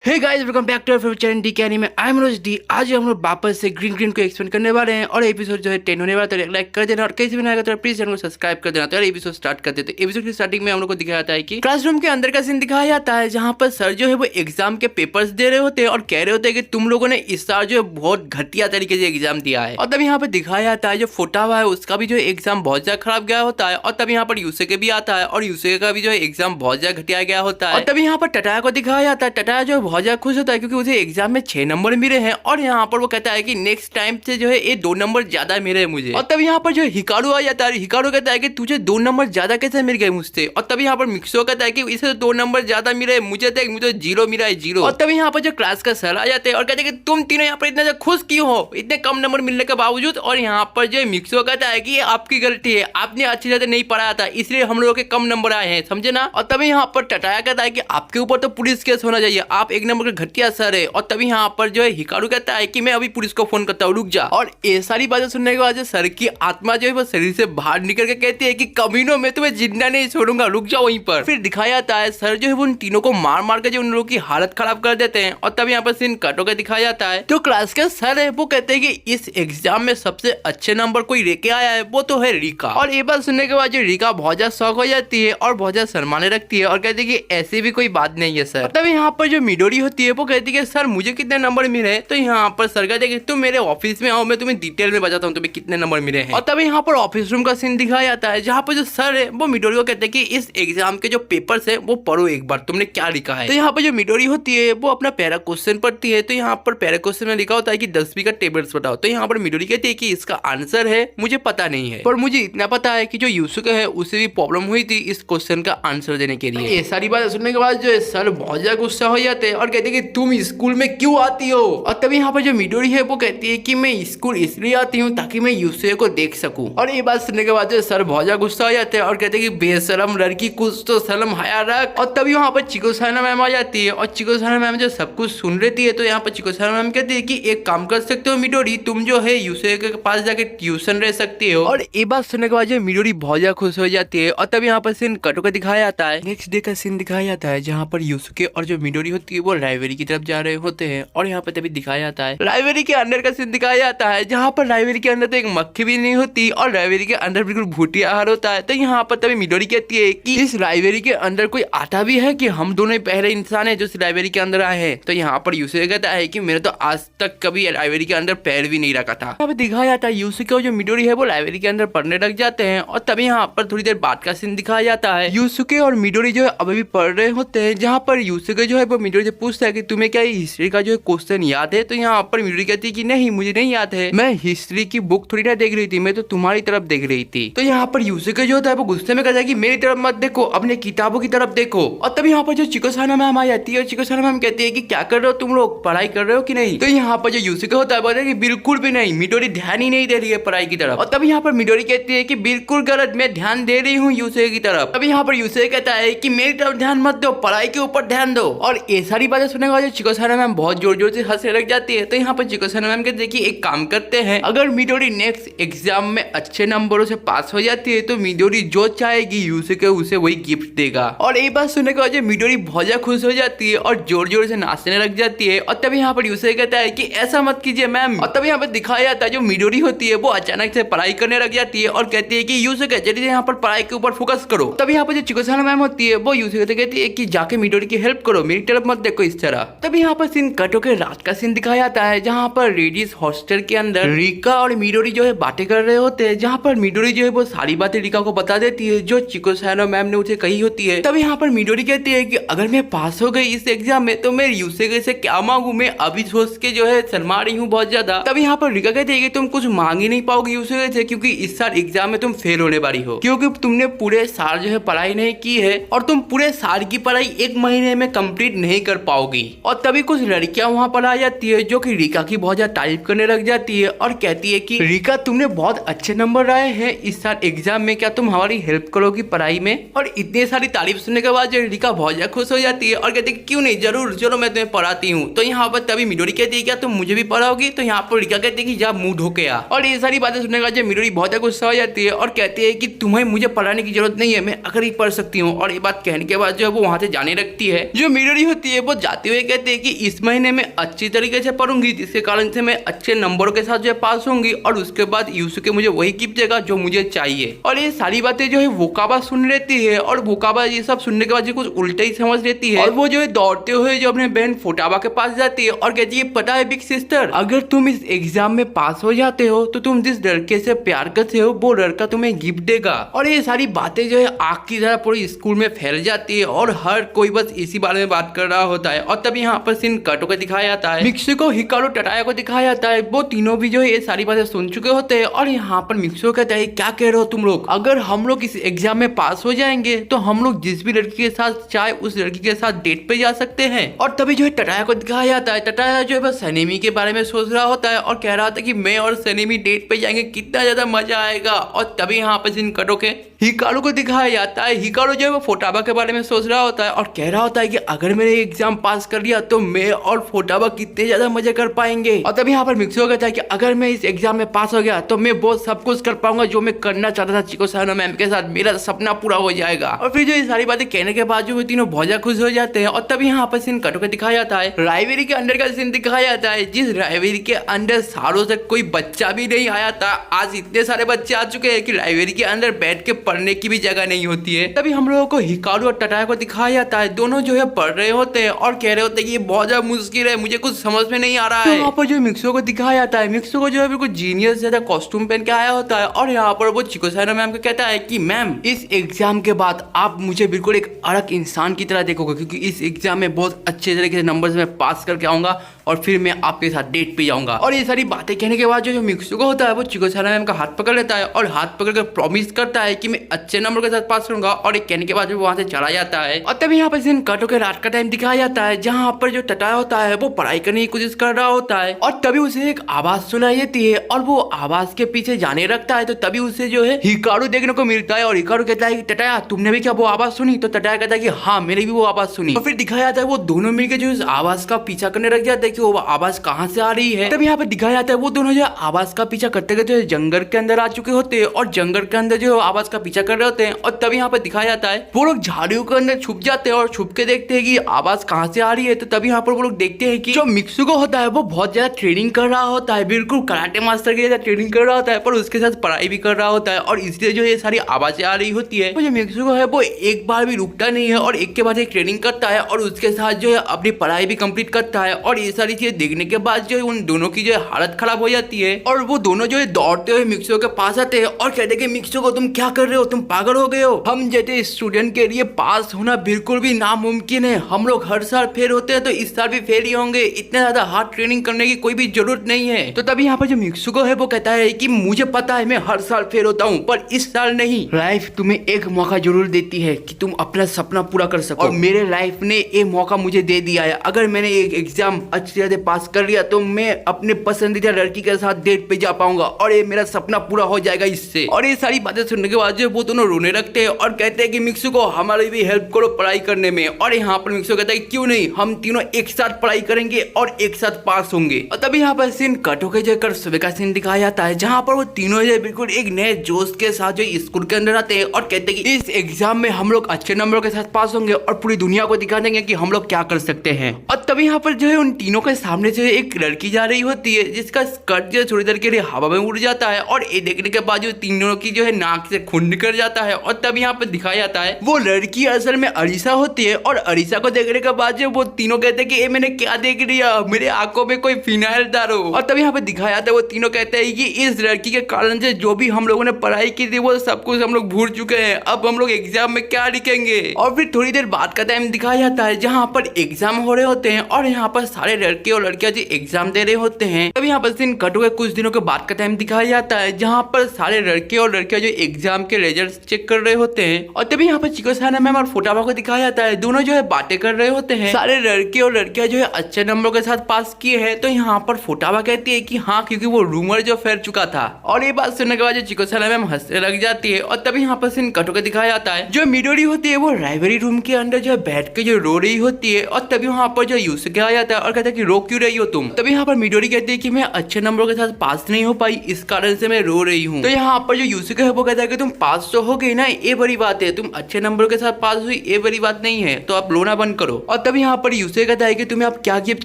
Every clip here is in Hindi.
Hey guys, welcome back to our channel D K anime. I am Rose D. आज हम लोग वापस से ग्रीन को एक्सपेंड करने वाले हैं और एपिसोड जो है 10 होने वाला। तो लाइक कर देना और कैसे भी आएगा तो प्लीज चैनल को सब्सक्राइब कर देना। तो एपिसोड स्टार्ट कर देते। एपिसोड की स्टार्टिंग में हम लोग को दिखाया जाता है कि क्लासरूम के अंदर का सीन दिखाया जाता है, जहाँ पर सर जो है वो एग्जाम के पेपर्स दे रहे होते हैं और कह रहे होते हैं कि तुम लोगों ने इस साल जो है बहुत घटिया तरीके से एग्जाम दिया है। और तब यहाँ पर दिखाया जाता है जो फोटा हुआ है उसका भी जो एग्जाम बहुत ज्यादा खराब गया होता है। और तब यहाँ पर यूसे के भी आता है और यूसे का भी जो है एग्जाम बहुत ज्यादा घटिया गया होता है। और तब यहाँ पर टटाया को दिखाया जाता है। टटाया जो है बहुत ज्यादा खुश होता है क्योंकि उसे एग्जाम में 6 नंबर मिले हैं और यहाँ पर वो कहता है कि नेक्स्ट टाइम से जो है ये 2 नंबर ज्यादा मिले हैं मुझे। और तब यहाँ पर जो हिकारू आ जाता है। हिकारू कहता है कि तुझे 2 नंबर ज्यादा कैसे मिल गए मुझसे। और तब यहाँ पर मिक्सो कहता है कि इसे 2 नंबर ज्यादा मिले, मुझे तो 0 मिला है 0। और तब यहाँ पर जो क्लास का सर आ जाते हैं और कहते हैं कि तुम तीनों यहाँ पर इतना खुश क्यों हो इतने कम नंबर मिलने के बावजूद। और यहाँ पर जो मिक्सो कहता है कि ये आपकी गलती है, आपने अच्छे से नहीं पढ़ाया था इसलिए हम लोगों के कम नंबर आए हैं, समझे ना। और तभी यहाँ पर टटाया कहता है कि आपके ऊपर तो पुलिस केस होना चाहिए, आप 1 नंबर का घटिया सर है। और तभी यहाँ पर जो है हिकारू कहता है कि मैं अभी पुलिस को फोन करता हूँ, रुक जा। और ये सारी बातें सुनने के बाद सर की आत्मा जो है वो शरीर से बाहर निकल के कहती है कि कमीनों में तुम्हें जिंदा नहीं छोड़ूंगा, रुक जाओ वहीं पर। फिर दिखाया जाता है सर जो है वो उन तीनों को मार मार के जो उन लोगों की हालत खराब कर देते हैं। और तब यहाँ पर सीन कटो के दिखाया जाता है। जो क्लास के सर है वो कहते हैं कि इस एग्जाम में सबसे अच्छे नंबर कोई लेके आया है वो तो है रिका। और ये बात सुनने के बाद जो रिका बहुत ज्यादा शौक हो जाती है और बहुत ज्यादा शर्माने रखती है और कहती है कि ऐसी भी कोई बात नहीं है सर। तब यहाँ पर जो मिडोरी होती है वो कहती है कि सर मुझे कितने नंबर मिले। तो यहाँ पर सर कहते हैं कि तुम मेरे ऑफिस में आओ, मैं तुम्हें डिटेल में बताता हूँ तुम्हें कितने नंबर मिले हैं। और तभी यहाँ पर ऑफिस रूम का सीन दिखाया जाता है, जहाँ पर जो सर है वो मिडोरी को कहते हैं कि इस एग्जाम के जो पेपर्स है वो पढ़ो एक बार, तुमने क्या लिखा है। तो यहाँ पर जो मिडोरी होती है वो अपना पैरा क्वेश्चन पढ़ती है। तो यहाँ पर पैरा क्वेश्चन में लिखा होता है कि 10वीं का टेबल्स बताओ। तो यहाँ पर मिडोरी कहती है कि इसका आंसर है मुझे पता नहीं है, पर मुझे इतना पता है कि जो यूसुके है उसे भी प्रॉब्लम हुई थी इस क्वेश्चन का आंसर देने के लिए। ये सारी बात सुनने के बाद जो है सर बहुत ज्यादा गुस्सा हो जाते हैं और कहते हैं कि तुम स्कूल में क्यों आती हो। और तभी यहाँ पर जो मिडोरी है वो कहती है कि मैं स्कूल इसलिए आती हूँ ताकि मैं यूसुके को देख सकूं। और ये बात सुनने के बाद जो सर बहुत ज्यादा गुस्सा हो जाते हैं और कहते हैं कि बेशरम लड़की कुछ तो शर्म हया रख। और तभी वहाँ पर चिकोसाना मैम आ जाती है और चिकोसाना मैम जो सब कुछ सुन लेती है। तो यहाँ पर चिकोसाना मैम कहती है कि एक काम कर सकते हो मिडोरी, तुम जो है यूसुके के पास जाके ट्यूशन रह सकती हो। और ये बात सुनने के बाद जो मिडोरी बहुत ज्यादा खुश हो जाती है। और तब यहाँ पर सीन कटो का दिखाया जाता है। नेक्स्ट डे का सीन दिखाया जाता है, जहाँ पर यूसुके और जो मिडोरी होती है वो लाइब्रेरी की तरफ जा रहे होते हैं। और यहाँ पर तभी दिखाया जाता है लाइब्रेरी के अंदर का सीन दिखाया जाता है, जहाँ पर लाइब्रेरी के अंदर तो एक मक्खी भी नहीं होती और लाइब्रेरी के अंदर बिल्कुल भूटी आहार होता है। तो यहाँ पर तभी मिडोरी कहती है कि इस लाइब्रेरी के अंदर कोई आता भी है कि हम दोनों ही पहले इंसान है जो इस लाइब्रेरी के अंदर आए हैं। तो यहाँ पर यूसुके कहता है कि मैंने तो आज तक कभी लाइब्रेरी के अंदर पैर भी नहीं रखा था। यहाँ पे दिखाया जाता है यूसुके और जो मिडोरी है वो लाइब्रेरी के अंदर पढ़ने लग जाते हैं। और तभी यहाँ पर थोड़ी देर बाद का सीन दिखाया जाता है। यूसुके और मिडोरी जो है अभी भी पढ़ रहे होते हैं, जहाँ पर यूसुके जो है वो मिडोरी से पूछता है कि तुम्हें क्या हिस्ट्री का जो क्वेश्चन याद है। तो यहाँ पर मिडोरी कहती है कि नहीं मुझे नहीं याद है, मैं हिस्ट्री की बुक थोड़ी ना देख रही थी, मैं तो तुम्हारी तरफ देख रही थी। तो यहाँ पर यूसुके जो होता है वो गुस्से में कहता है कि मेरी तरफ मत देखो, अपने किताबों की तरफ देखो। और तभी यहाँ पर जो चिकोसाना मैम आ जाती है और चिकोसाना मैम कहती है कि क्या कर रहे हो तुम लोग, पढ़ाई कर रहे हो कि नहीं। तो यहाँ पर जो यूसुके होता है बोलता है कि बिल्कुल भी नहीं, मिडोरी ध्यान ही नहीं दे रही है पढ़ाई की तरफ। और तभी यहाँ पर मिडोरी कहती है कि बिल्कुल गलत, मैं ध्यान दे रही हूँ यूसुके की तरफ। तभी यहाँ पर यूसुके कहता है कि मेरी तरफ ध्यान मत दो, पढ़ाई के ऊपर ध्यान दो। और ये सारी बातें सुनने के बाद चिकोसाना मैम बहुत जोर जोर से हंसने लग जाती है। तो यहाँ पर चिकोसाना मैम कहते हैं कि एक काम करते हैं, अगर मिडोरी नेक्स्ट एग्जाम में अच्छे नंबरों से पास हो जाती है तो मिडोरी जो चाहेगी यूसुके उसे वही गिफ्ट देगा। और एक बात सुनने के बाद मिडोरी बहुत ज्यादा खुश हो जाती है और जोर जोर से नाचने लग जाती है। और तभी यहाँ पर यूसुके कहता है कि ऐसा मत कीजिए मैम। और तभी यहाँ पर दिखाया जाता है जो मिडोरी होती है वो अचानक से पढ़ाई करने लग जाती है और कहती है कि यूसुके जल्दी यहाँ पर पढ़ाई के ऊपर फोकस करो। तभी यहाँ पर जो चिकोसाना मैम होती है वो यूसुके से कहती है कि जाके मिडोरी की हेल्प करो, मेरी तरफ मत देखो इस तरह। तभी यहाँ पर सीन कटो के रात का सीन दिखाया जाता है, जहाँ पर लेडीज हॉस्टल के अंदर रिका और मिडोरी जो है बातें कर रहे होते हैं, जहाँ पर मिडोरी जो है वो सारी बातें रिका को बता देती है जो चिकोसाना मैम ने उसे कही होती है। तब यहाँ पर मिडोरी कहती है कि अगर मैं पास हो गई इस एग्जाम में तो मैं यूसुके से क्या मांगू, मैं अभी सोच के जो है शर्मा रही हूँ बहुत ज्यादा। तब यहाँ पर रिका कहती है कि तुम कुछ मांग ही नहीं पाओगी यूसुके से, क्योंकि इस साल एग्जाम में तुम फेल होने वाली हो, क्योंकि तुमने पूरे साल जो है पढ़ाई नहीं की है और तुम पूरे साल की पढ़ाई 1 महीने में कंप्लीट नहीं कर पाओगी। और तभी कुछ लड़कियां वहां पर आ जाती है जो कि रिका की बहुत ज्यादा तारीफ करने लग जाती है और कहती है कि रिका तुमने बहुत अच्छे नंबर लाए हैं इस साल एग्जाम में, क्या तुम हमारी हेल्प करोगी पढ़ाई में। और इतनी सारी तारीफ सुनने के बाद जो रिका बहुत ज्यादा खुश हो जाती है और कहती है क्यों नहीं, जरूर चलो मैं तुम्हें पढ़ाती हूँ। तो यहाँ पर तभी मिडोरी कहती है क्या तुम मुझे भी पढ़ाओगी। तो यहाँ पर रिका कहती है कि जा मुंह धो के आ। और ये सारी बातें सुनने के बाद मिडोरी बहुत ज्यादा गुस्सा हो जाती है और कहती है कि तुम्हें मुझे पढ़ाने की जरूरत नहीं है, मैं अगर ही पढ़ सकती हूँ। और ये बात कहने के बाद जो है वो वहां से जाने लगती है। जो मिडोरी होती है वो जाते हुए कहते हैं कि इस महीने में अच्छी तरीके से पढ़ूंगी, जिसके कारण से मैं अच्छे नंबरों के साथ जो है पास होंगी और उसके बाद यूसुके मुझे वही गिफ्ट देगा जो मुझे चाहिए। और ये सारी बातें जो है वोकाबा सुन लेती है और वोकाबा ये सब सुनने के बाद जो कुछ उल्टा ही समझ लेती है और वो जो है दौड़ते हुए जो अपने बहन फुटाबा के पास जाती है और कहती है पता है बिग सिस्टर, अगर तुम इस एग्जाम में पास हो जाते हो तो तुम जिस लड़के से प्यार करते हो वो लड़का तुम्हें गिफ्ट देगा। और ये सारी बातें जो है आग की तरह पूरी स्कूल में फैल जाती है और हर कोई बस इसी बारे में बात कर रहा होता है। और तभी यहाँ पर सीन कटो को दिखाया जाता है, मिक्सुको, हिकारू, टटाया को दिखाया जाता है। वो तीनों भी जो है ये सारी बातें सुन चुके होते हैं और यहाँ पर मिक्सुको कहता है क्या कह रहे हो तुम लोग, अगर हम लोग इस एग्जाम में पास हो जाएंगे तो हम लोग जिस भी लड़की के साथ चाहे उस लड़की के साथ डेट पे जा सकते हैं। और तभी जो है टटाया को दिखाया जाता है, टटाया जो है बस सनेमी के बारे में सोच रहा होता है और कह रहा था कि मैं और सनेमी डेट पे जाएंगे, कितना ज्यादा मजा आएगा। और तभी यहाँ पर सीन कटो के हिकारू को दिखाया जाता है, हिकारू जो है वो फुटाबा के बारे में सोच रहा होता है और कह रहा होता है कि अगर मैंने एग्जाम पास कर लिया तो मैं और फुटाबा कितने ज्यादा मजे कर पाएंगे। और तभी यहाँ पर मिक्सुको कहता है कि अगर मैं इस एग्जाम में पास हो गया तो मैं बहुत सब कुछ कर पाऊंगा जो मैं करना चाहता था चिको-सानो मैम के साथ, मेरा सपना पूरा हो जाएगा। और फिर जो ये सारी बातें कहने के बाद जो वो तीनों बहुत ज्यादा खुश हो जाते हैं। और तभी यहाँ पर सीन कटो के दिखाया जाता है, लाइब्रेरी के अंदर का सीन दिखाया जाता है, जिस लाइब्रेरी के अंदर सालों से कोई बच्चा भी नहीं आया था, आज इतने सारे बच्चे आ चुके हैं कि लाइब्रेरी के अंदर बैठ के पढ़ने की भी जगह नहीं होती है। तभी हम लोगों को हिकारू और टटाया को दिखाया जाता है, दोनों जो है पढ़ रहे होते हैं और कह रहे होते हैं कि ये बहुत ज्यादा मुश्किल है, मुझे कुछ समझ में नहीं आ रहा है। यहाँ पर जो मिक्सुको को दिखाया जाता है, मिक्सुको जो है बिल्कुल जीनियस ज्यादा कॉस्ट्यूम पहन के आया होता है और यहाँ पर वो चिको-सानो मैम को कहता है कि मैम इस एग्जाम के बाद आप मुझे बिल्कुल एक अलग इंसान की तरह देखोगे, क्योंकि इस एग्जाम में बहुत अच्छे तरीके से नंबर में पास करके आऊंगा और फिर मैं आपके साथ डेट पे जाऊंगा। और ये सारी बातें कहने के बाद जो मिक्सुको होता है वो चिको-सानो मैम का हाथ पकड़ लेता है और हाथ पकड़ कर प्रॉमिस करता है कि मैं अच्छे नंबर के साथ पास करूंगा और एक कहने के बाद वहां से चला जाता है। और तभी यहाँ पर सीन कटो के रात का टाइम दिखाया जाता है, जहाँ पर जो टटाया होता है वो पढ़ाई करने की कोशिश कर रहा होता है और तभी उसे एक आवाज सुनाई देती है और वो आवाज के पीछे जाने लगता है तो तभी उसे जो है हिकारू देखने को मिलता है और हिकारू कहता है कि टटाया तुमने भी क्या वो आवाज सुनी? तो टटाया कहता है कि हाँ मैंने भी वो आवाज सुनी। और फिर दिखाया जाता है वो दोनों मिलकर जो इस आवाज का पीछा करने लग जाते हैं कि वो आवाज कहाँ से आ रही है। तब यहाँ पे दिखाया जाता है वो दोनों जो आवाज का पीछा करते करते जंगल के अंदर आ चुके होते हैं और जंगल के अंदर जो आवाज का पीछा कर रहे होते हैं। और तभी यहाँ पे दिखाया जाता है वो लोग झाड़ियों के अंदर छुप जाते हैं और छुप के देखते हैं कि आवाज कहाँ से आ रही है। तो तभी यहाँ पर वो लोग देखते हैं कि जो मिक्सुको होता है वो बहुत ज्यादा ट्रेनिंग कर रहा होता है, बिल्कुल कराटे मास्टर की जैसा ट्रेनिंग कर रहा होता है, पर उसके साथ पढ़ाई भी कर रहा होता है और इसलिए जो ये सारी आवाजें आ रही होती है। जो मिक्सुको है वो एक बार भी रुकता नहीं है और एक के बाद एक ट्रेनिंग करता है और उसके साथ जो है अपनी पढ़ाई भी कंप्लीट करता है। और ये सारी चीजें देखने के बाद जो है उन दोनों की जो है हालत खराब हो जाती है और वो दोनों जो है दौड़ते हुए मिक्सुको के पास आते हैं और कहते हैं कि मिक्सुको तुम क्या कर रहे हो, तुम पागल हो गए हो, हम जैसे स्टूडेंट के लिए पास होना बिल्कुल भी नामुमकिन है, हम लोग हर साल फेल होते हैं तो इस साल भी फेल ही होंगे, इतना ज्यादा हार्ड ट्रेनिंग करने की कोई भी जरूरत नहीं है। तो तभी यहाँ पर जो मिक्सुको है वो कहता है कि मुझे पता है मैं हर साल फेल होता हूँ पर इस साल नहीं, लाइफ तुम्हें एक मौका जरूर देती है कि तुम अपना सपना पूरा कर सको और मेरे लाइफ ने ये मौका मुझे दे दिया है। अगर मैंने एक एग्जाम अच्छी तरह पास कर लिया तो मैं अपने पसंदीदा लड़की के साथ डेट पे जा पाऊंगा और ये मेरा सपना पूरा हो जाएगा इससे। और ये सारी बातें सुनने के बाद जो वो दोनों रोने लगते हैं और कहते हैं कि मिक्सुको हमारी भी हेल्प करो पढ़ाई करने में। और यहाँ पर मिक्सुको कहता है क्यों नहीं, हम तीनों एक साथ पढ़ाई करेंगे और एक साथ पास होंगे। और तभी यहाँ पर सीन कटो के जगह सुबह का सीन दिखाया जाता है, जहाँ पर वो तीनों जो बिल्कुल एक नए जोश के साथ जो स्कूल के अंदर आते हैं और कहते हैं कि इस एग्जाम में हम लोग अच्छे नंबरों के साथ पास होंगे और पूरी दुनिया को दिखा देंगे कि हम लोग क्या कर सकते हैं। और तभी यहाँ पर जो है उन तीनों के सामने से एक लड़की जा रही होती है जिसका स्कर्ट जो थोड़ी देर के लिए हवा में उड़ जाता है और ये देखने के बाद जो तीनों की जो है नाक से खून निकल जाता है। और तब यहाँ पर दिखाया जाता है वो लड़की असल में अरीसा होती है और अरीसा को देखने के बाद जो वो तीनों कहते हैं कि ये मैंने क्या देख लिया, मेरे आंखों में कोई फिनाइल डालो। और तब यहाँ पे दिखाया जाता है वो तीनों कहते हैं कि इस लड़की के कारण से जो भी हम लोगों ने पढ़ाई की थी वो सब कुछ हम लोग भूल चुके हैं, अब हम लोग एग्जाम में क्या लिखेंगे। और फिर थोड़ी देर बाद का टाइम दिखाया जाता है जहाँ पर एग्जाम हो रहे होते हैं और यहाँ पर सारे लड़के और लड़कियां जी एग्जाम दे रहे होते हैं। तब यहाँ पर सीन कट हुए कुछ दिनों के बाद का टाइम दिखाया जाता है जहाँ पर सारे लड़के और लड़कियां जो एग्जाम के रिजल्ट चेक कर रहे होते हैं। और तभी यहाँ पर चिको-सानो मैम और फुटाबा को दिखाया जाता है, दोनों जो है बातें कर रहे होते हैं। सारे लड़के और लड़कियां जो है अच्छे नंबरों के साथ पास किए हैं। तो यहाँ पर फुटाबा कहती है कि हाँ, क्योंकि वो रूमर जो फैल चुका था। और ये बात सुनने के बाद जो चिको-सानो मैम हंसने लग जाती है। और तभी यहाँ पर सीन कट होकर दिखाया जाता है जो मिडोरी होती है वो लाइब्रेरी रूम के अंदर जो बैठ के जो रो रही होती है। और तभी वहाँ पर जो यूसुके आ जाता है और कहता है कि कि रो क्यों रही हो तुम। तभी यहाँ पर मिडोरी कहती है कि मैं अच्छे नंबरों के साथ पास नहीं हो पाई, इस कारण से मैं रो रही हूँ। तो यहाँ पर जो यूसुके है वो कहता है कि तुम पास तो हो गई ना, ये बड़ी बात है, तुम अच्छे नंबरों के साथ पास हुई ये बड़ी बात नहीं है, तो आप रोना बंद करो। और तभी यहाँ पर यूसुके कहता है कि तुम्हें अब क्या गिफ्ट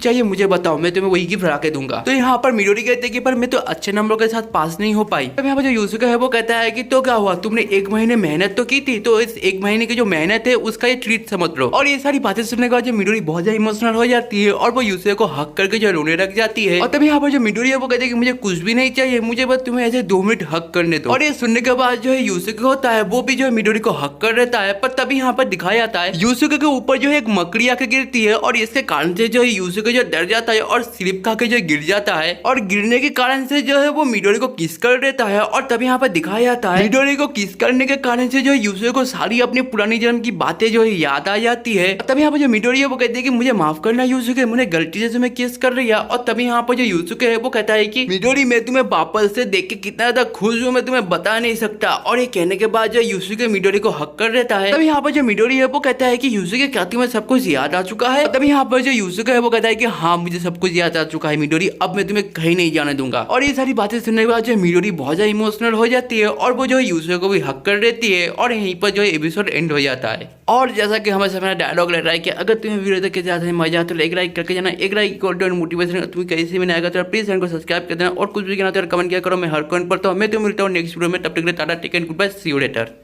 चाहिए मुझे बताओ, मैं तुम्हें वही गिफ्ट ला के दूंगा। तो यहाँ पर मिडोरी कहते हैं कि पर मैं तो अच्छे नंबरों के साथ पास नहीं हो पाई। तब यहाँ पर जो यूसुके है वो कहता है कि तो क्या हुआ, तुमने 1 महीने मेहनत तो की थी, तो इस 1 महीने की जो मेहनत है उसका ये ट्रीट समझ लो। और ये सारी बातें सुनने के बाद जो मिडोरी बहुत ज्यादा इमोशनल हो जाती है और वो यूसुके को हक करके जो रोने लग जाती है। और तभी यहाँ पर जो मिडोरी है वो कहते हैं कि मुझे कुछ भी नहीं चाहिए, मुझे बस तुम्हें ऐसे 2 मिनट हक करने दो। और ये सुनने के बाद जो है यूसुके होता है वो भी जो है मिडोरी को हक कर देता है। पर तभी यहाँ पर दिखाया जाता है यूसुके के ऊपर जो है एक मकड़ी आके गिरती है और इसके कारण से जो है यूसुके जो डर जाता है और स्लिप खा के जो गिर जाता है और गिरने के कारण से जो है वो मिडोरी को किस कर देता है। और तभी यहाँ पर दिखाया जाता है मिडोरी को किस करने के कारण से जो है यूसुके को सारी अपनी पुरानी जन्म की बातें जो है याद आ जाती है। तभी यहाँ पर जो मिडोरी है वो कहती है कि मुझे माफ करना यूसुके, मुझे गलती से तुम्हें किस कर रही है। और तभी यहाँ पर जो यूसुके है वो कहता है कि मिडोरी मैं तुम्हें वापस से देख के कितना ज्यादा खुश हूँ, मैं तुम्हें बता नहीं सकता। और ये कहने के बाद जो यूसुके मिडोरी को हक कर देता है। तभी यहाँ पर जो मिडोरी है वो कहता है कि यूसुके क्या तुम्हें सब कुछ याद आ चुका है। तभी यहाँ पर जो यूसुके है वो कहता है कि हाँ मुझे सब कुछ याद आ चुका है मिडोरी, अब मैं तुम्हें कहीं नहीं जाने दूंगा। और ये सारी बातें सुनने के बाद जो मिडोरी बहुत ज्यादा इमोशनल हो जाती है और वो जो है यूसुके को भी हक कर देती है और यहीं पर जो है एपिसोड एंड हो जाता है। और जैसा कि हमें समय डायलॉग लग रहा है कि अगर तुम्हें वीडियो देख के ज्यादा मजा आता तो एक लाइक करके जाना, एक लाइक को मोटिवेशन तुम्हें कैसे भी नहीं आएगा तो प्लीज चैनल को सब्सक्राइब कर देना और कुछ भी कहना तो कमेंट किया करो, मैं हर कमेंट पढ़ता हूँ। मैं तो मिलता हूँ नेक्स्ट वीडियो में, तब तक के लिए tata take and goodbye, see you letter.